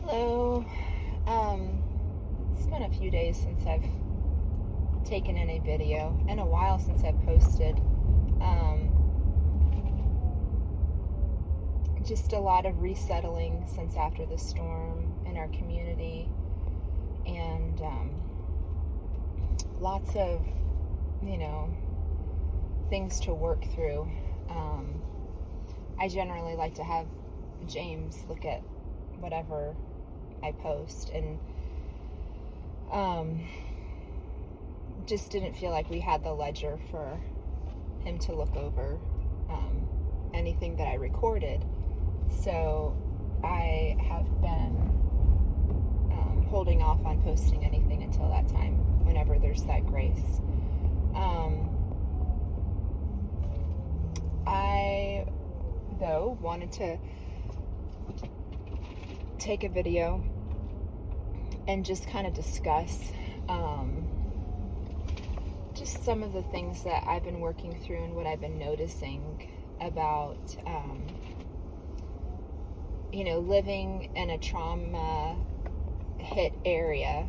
Hello. It's been a few days since I've taken any video, and a while since I've posted. Just a lot of resettling since after the storm in our community, and lots of, things to work through. I generally like to have James look at whatever I post, and just didn't feel like we had the ledger for him to look over anything that I recorded. So I have been holding off on posting anything until that time, whenever there's that grace. I, though, wanted to take a video and just kind of discuss just some of the things that I've been working through and what I've been noticing about living in a trauma hit area,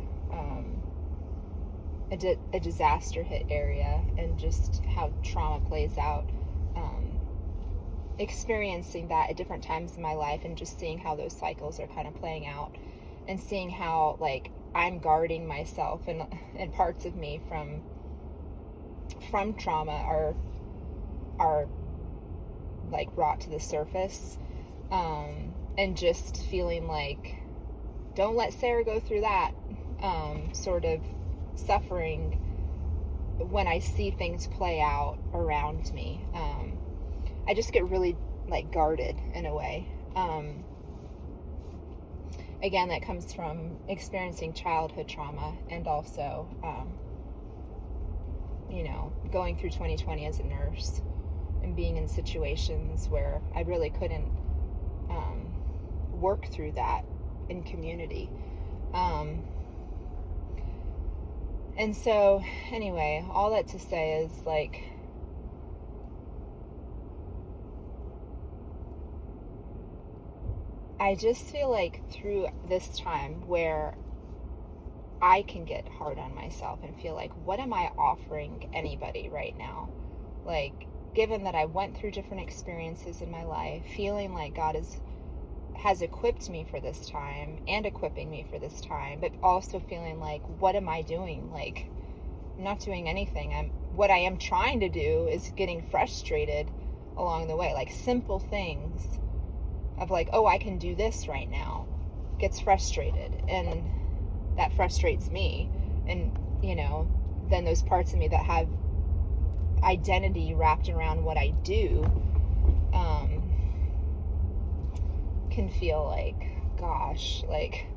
a disaster hit area, and just how trauma plays out, experiencing that at different times in my life, and just seeing how those cycles are kind of playing out, and seeing how, like, I'm guarding myself and parts of me from trauma are like brought to the surface, and just feeling like, don't let Sarah go through that sort of suffering when I see things play out around me. I just get really, like, guarded in a way. Again, that comes from experiencing childhood trauma, and also going through 2020 as a nurse and being in situations where I really couldn't work through that in community. And so, anyway, all that to say is, like, I just feel like through this time where I can get hard on myself and feel like, what am I offering anybody right now? Like, given that I went through different experiences in my life, feeling like God has equipped me for this time and equipping me for this time, but also feeling like, what am I doing? Like, I'm not doing anything. What I am trying to do is getting frustrated along the way. Like, simple things of, like, oh, I can do this right now, gets frustrated, and that frustrates me. And then those parts of me that have identity wrapped around what I do can feel like, gosh, like,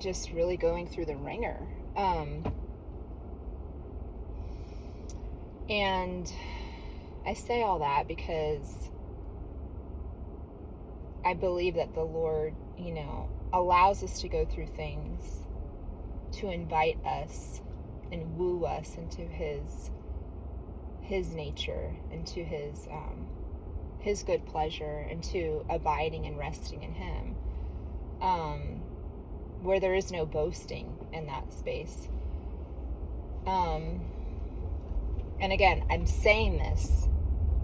just really going through the ringer. And I say all that because I believe that the Lord, allows us to go through things to invite us and woo us into His nature, into His good pleasure, into abiding and resting in Him, where there is no boasting in that space. And again, I'm saying this,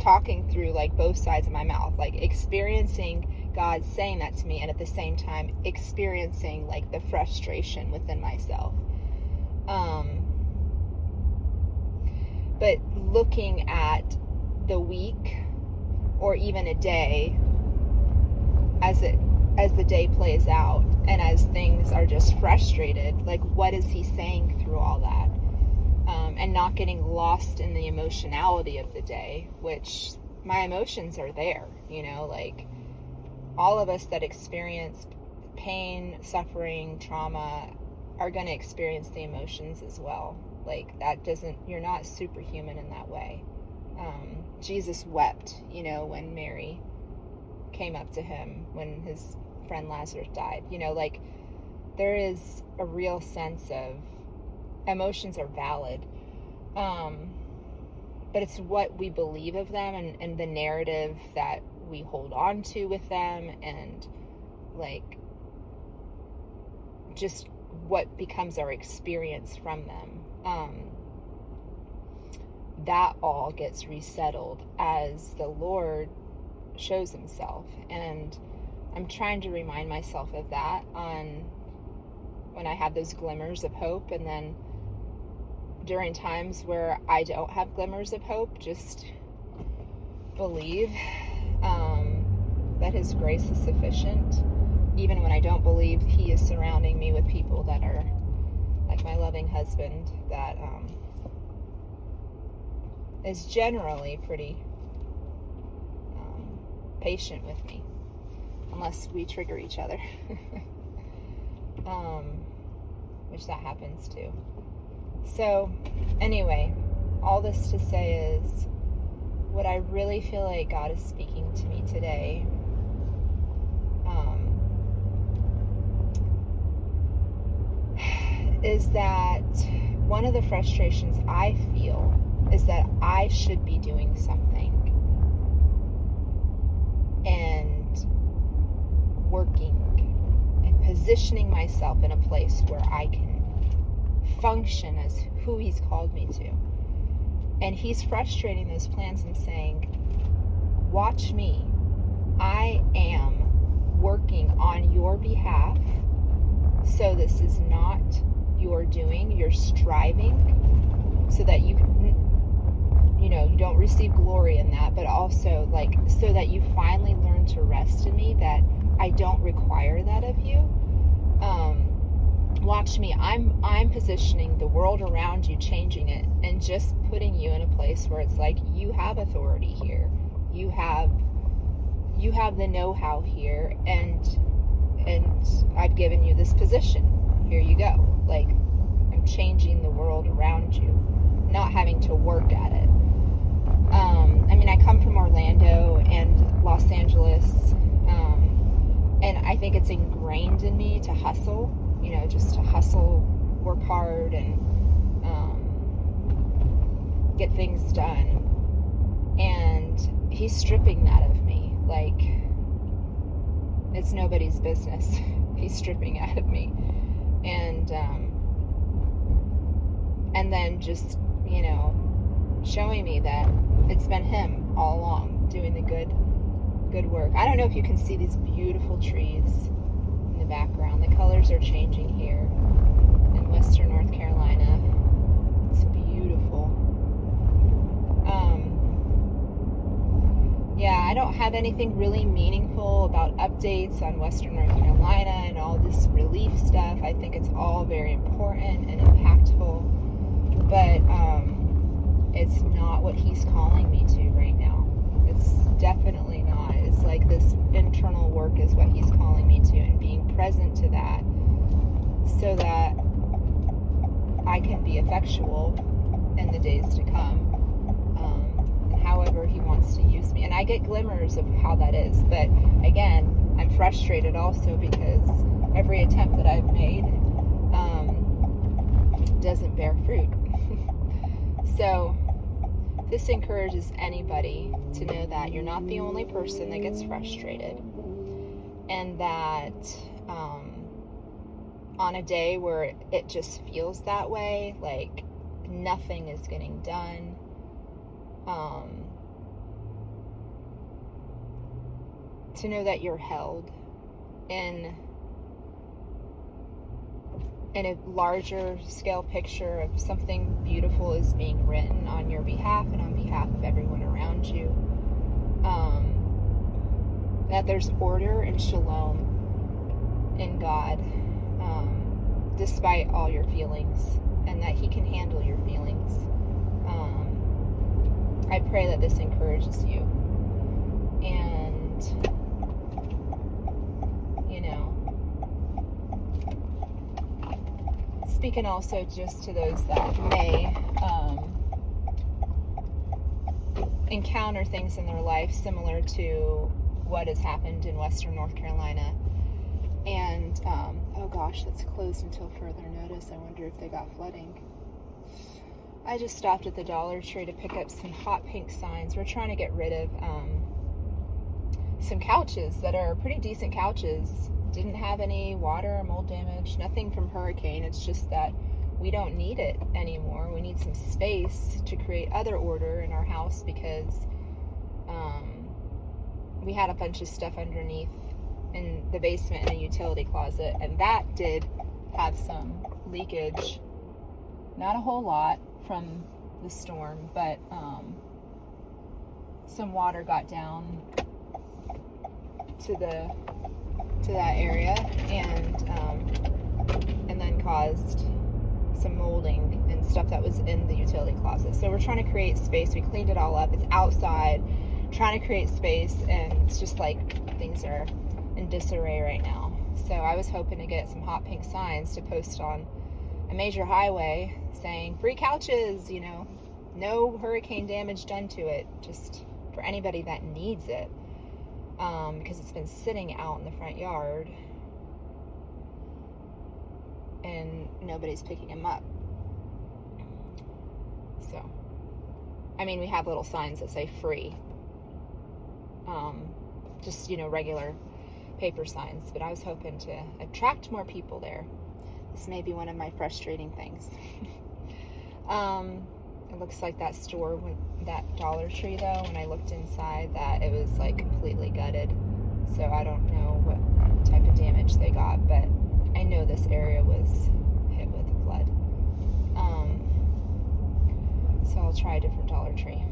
talking through, like, both sides of my mouth, like, experiencing God saying that to me, and at the same time experiencing, like, the frustration within myself. But looking at the week, or even a day, as the day plays out, and as things are just frustrated, like, what is He saying through all that? And not getting lost in the emotionality of the day, which my emotions are there, like, all of us that experience pain, suffering, trauma are going to experience the emotions as well. Like, you're not superhuman in that way. Jesus wept, when Mary came up to Him when His friend Lazarus died. Like, there is a real sense of emotions are valid. But it's what we believe of them, and the narrative that we hold on to with them, and, like, just what becomes our experience from them. That all gets resettled as the Lord shows himself. And I'm trying to remind myself of that when I have those glimmers of hope, and then during times where I don't have glimmers of hope, just believe that his grace is sufficient. Even when I don't believe, he is surrounding me with people that are like my loving husband, that is generally pretty patient with me, unless we trigger each other. Which that happens too. So anyway, all this to say is, what I really feel like God is speaking to me today is that one of the frustrations I feel is that I should be doing something and working and positioning myself in a place where I can function as who he's called me to. And he's frustrating those plans and saying, watch me. I am working on your behalf. So this is not your doing. You're striving so that you you don't receive glory in that, but also so that you finally learn to rest in me, that I don't require that of you. Watch me. I'm positioning the world around you, changing it, and just putting you in a place where it's like, you have authority here. You have the know-how here, and I've given you this position. Here you go. Like, I'm changing the world around you, not having to work at it. I come from Orlando and Los Angeles, and I think it's ingrained in me to hustle, just to hustle, work hard, and get things done. And he's stripping that of me. Like, it's nobody's business. He's stripping out of me. And then just, showing me that it's been him all along doing the good work. I don't know if you can see these beautiful trees in the background. The colors are changing here in Western North Carolina. It's beautiful. I don't have anything really meaningful about updates on Western North Carolina and all this relief stuff. I think it's all very important and impactful, but it's not what he's calling me to right now. It's definitely not. It's like this internal work is what he's calling me to, and being present to that so that I can be effectual in the days to come, however he wants to use me. And I get glimmers of how that is, but again, I'm frustrated also because every attempt that I've made doesn't bear fruit. So this encourages anybody to know that you're not the only person that gets frustrated, and that on a day where it just feels that way, like nothing is getting done, to know that you're held in a larger scale picture of something beautiful is being written on your behalf and on behalf of everyone around you. That there's order and shalom in God, despite all your feelings, and that he can handle your feelings. I pray that this encourages you. And speaking also just to those that may encounter things in their life similar to what has happened in Western North Carolina. And, oh gosh, that's closed until further notice. I wonder if they got flooding. I just stopped at the Dollar Tree to pick up some hot pink signs. We're trying to get rid of some couches that are pretty decent couches. Didn't have any water or mold damage, nothing from hurricane. It's just that we don't need it anymore. We need some space to create other order in our house because we had a bunch of stuff underneath in the basement in a utility closet, and that did have some leakage. Not a whole lot from the storm, but some water got down to that area, and then caused some molding and stuff that was in the utility closet. So we're trying to create space. We cleaned it all up. It's outside, trying to create space, and it's just like things are in disarray right now. So I was hoping to get some hot pink signs to post on a major highway saying free couches, no hurricane damage done to it, just for anybody that needs it, because it's been sitting out in the front yard and nobody's picking them up. So, we have little signs that say free, just regular paper signs, but I was hoping to attract more people there. This may be one of my frustrating things. It looks like that store, that Dollar Tree though, when I looked inside, that it was like completely gutted. So I don't know what type of damage they got, but I know this area was hit with flood. So I'll try a different Dollar Tree.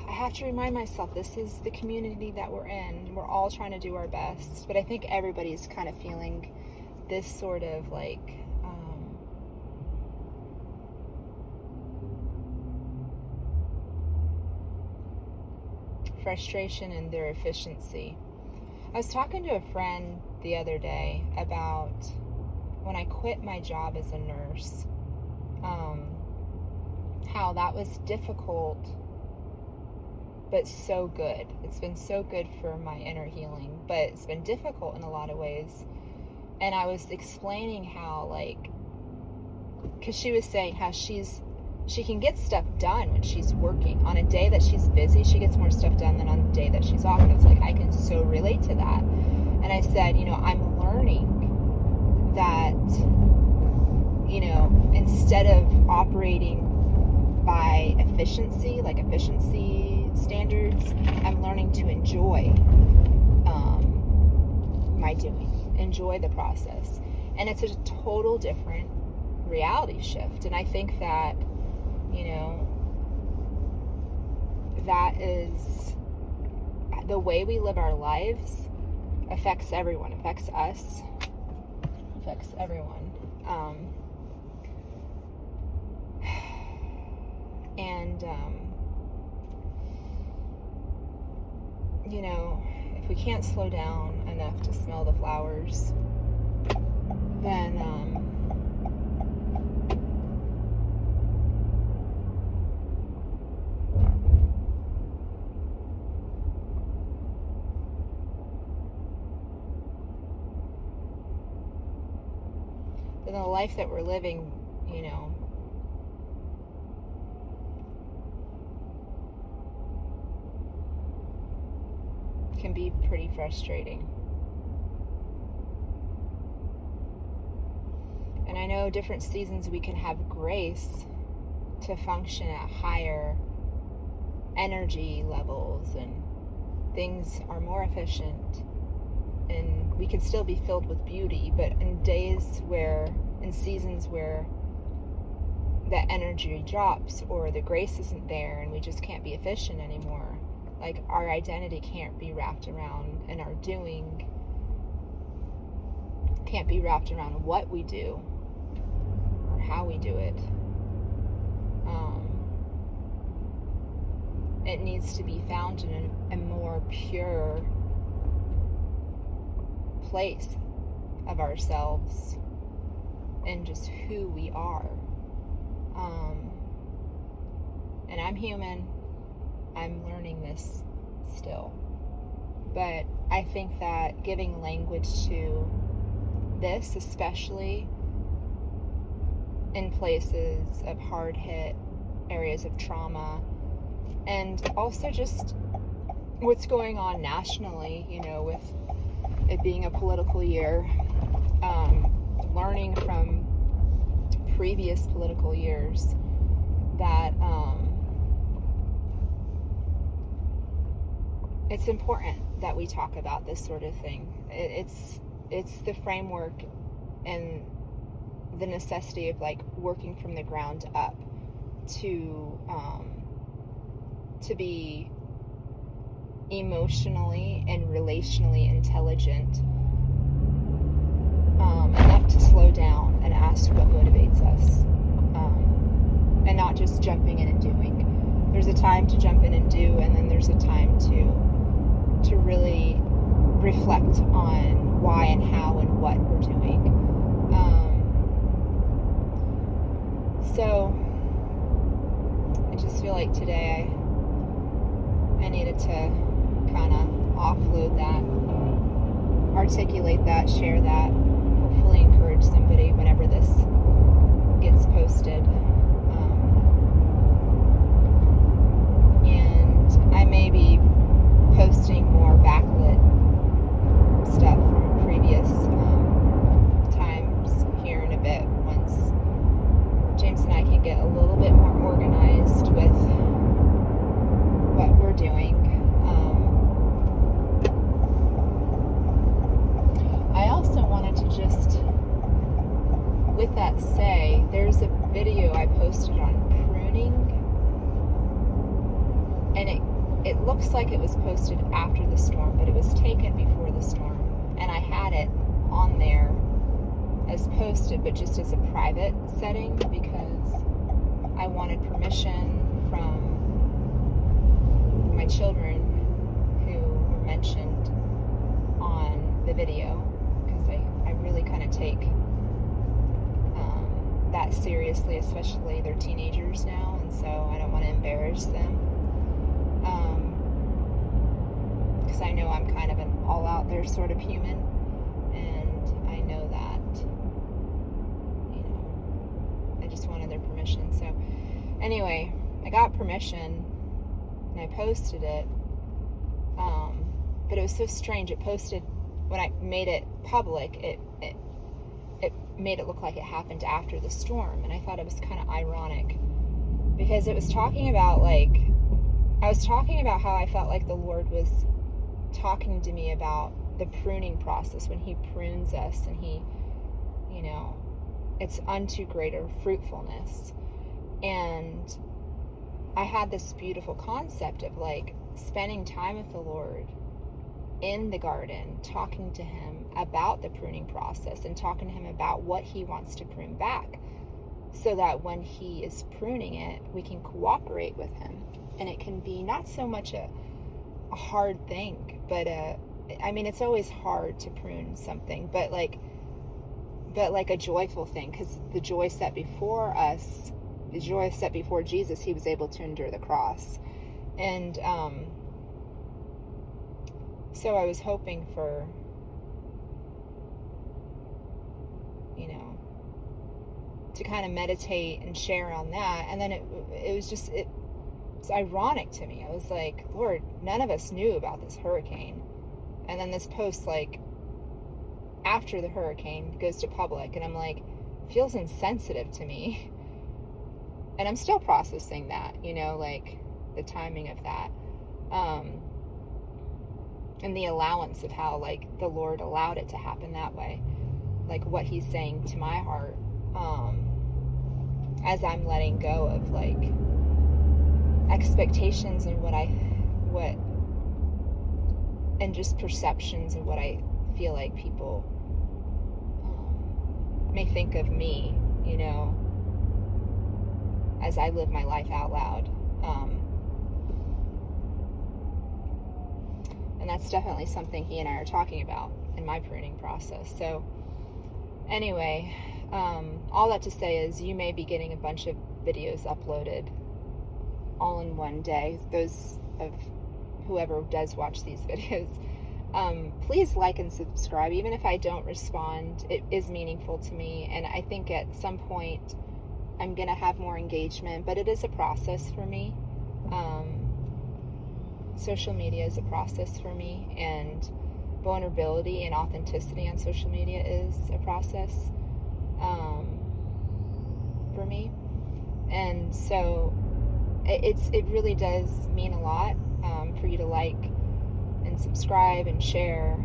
I have to remind myself, this is the community that we're in. We're all trying to do our best, but I think everybody's kind of feeling this sort of frustration in their efficiency. I was talking to a friend the other day about when I quit my job as a nurse, how that was difficult but so good. It's been so good for my inner healing, but it's been difficult in a lot of ways. And I was explaining how, because she was saying how she can get stuff done when she's working. On a day that she's busy, she gets more stuff done than on the day that she's off. And it's like, I can so relate to that. And I said, I'm learning that, instead of operating by efficiency, like efficiency standards, I'm learning to enjoy my doing, enjoy the process. And it's a total different reality shift. And I think that, that is the way we live our lives affects everyone, affects us, affects everyone. If we can't slow down enough to smell the flowers, then the life that we're living, can be pretty frustrating. And I know different seasons we can have grace to function at higher energy levels, and things are more efficient, and we can still be filled with beauty, but in seasons where that energy drops or the grace isn't there and we just can't be efficient anymore, our identity can't be wrapped around, and our doing can't be wrapped around what we do or how we do it. It needs to be found in a more pure place of ourselves and just who we are. And I'm human. I'm learning this still. But I think that giving language to this, especially in places of hard hit areas of trauma, And also just what's going on nationally, with it being a political year, learning from previous political years that it's important that we talk about this sort of thing. It's the framework and the necessity of working from the ground up to be emotionally and relationally intelligent, enough to slow down and ask what motivates us, and not just jumping in and doing. There's a time to jump in and do, and then there's a time to really reflect on why and how and what we're doing. So I just feel like today I needed to kind of offload that, articulate that, share that, hopefully encourage somebody whenever this gets posted. And I may be posting more backlit stuff from previous times here in a bit, once James and I can get a little bit more organized with what we're doing. I also wanted to just, with that say, there's a video I posted on pruning, and it looks like it was posted after the storm, but it was taken before the storm, and I had it on there as posted, but just as a private setting, because I wanted permission from my children who were mentioned on the video, because I really kind of take that seriously, especially they're teenagers now, and so I don't want to embarrass them, because I know I'm kind of an all out there sort of human, and I know that I just wanted their permission. So anyway, I got permission and I posted it, but it was so strange. It posted, when I made it public, it made it look like it happened after the storm, and I thought it was kind of ironic, because it was talking about I was talking about how I felt like the Lord was talking to me about the pruning process, when he prunes us, and he, it's unto greater fruitfulness. And I had this beautiful concept of spending time with the Lord in the garden, talking to him about the pruning process and talking to him about what he wants to prune back, so that when he is pruning it, we can cooperate with him, and it can be not so much a hard thing, but it's always hard to prune something, but a joyful thing, because the joy set before us, the joy set before Jesus, he was able to endure the cross. And so I was hoping for, to kind of meditate and share on that. And then it's ironic to me. I was like, Lord, none of us knew about this hurricane. And then this post, after the hurricane goes to public, and I'm like, feels insensitive to me. And I'm still processing that, the timing of that. And the allowance of how, the Lord allowed it to happen that way. What he's saying to my heart, as I'm letting go of, expectations and and just perceptions of what I feel like people may think of me, as I live my life out loud. And that's definitely something he and I are talking about in my pruning process. So anyway, all that to say is, you may be getting a bunch of videos uploaded all in one day. Those of whoever does watch these videos, please like and subscribe. Even if I don't respond, it is meaningful to me, and I think at some point I'm gonna have more engagement, but it is a process for me. social media is a process for me, and vulnerability and authenticity on social media is a process for me. And so it really does mean a lot for you to like and subscribe and share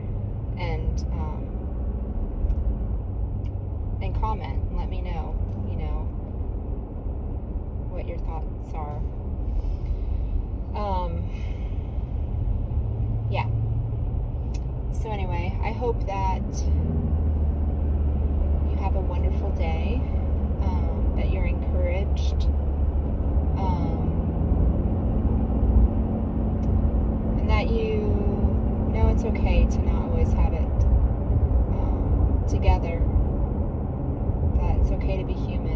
and comment and let me know, what your thoughts are. Yeah. So anyway, I hope that you have a wonderful day, that you're encouraged, and that you know it's okay to not always have it together, that it's okay to be human.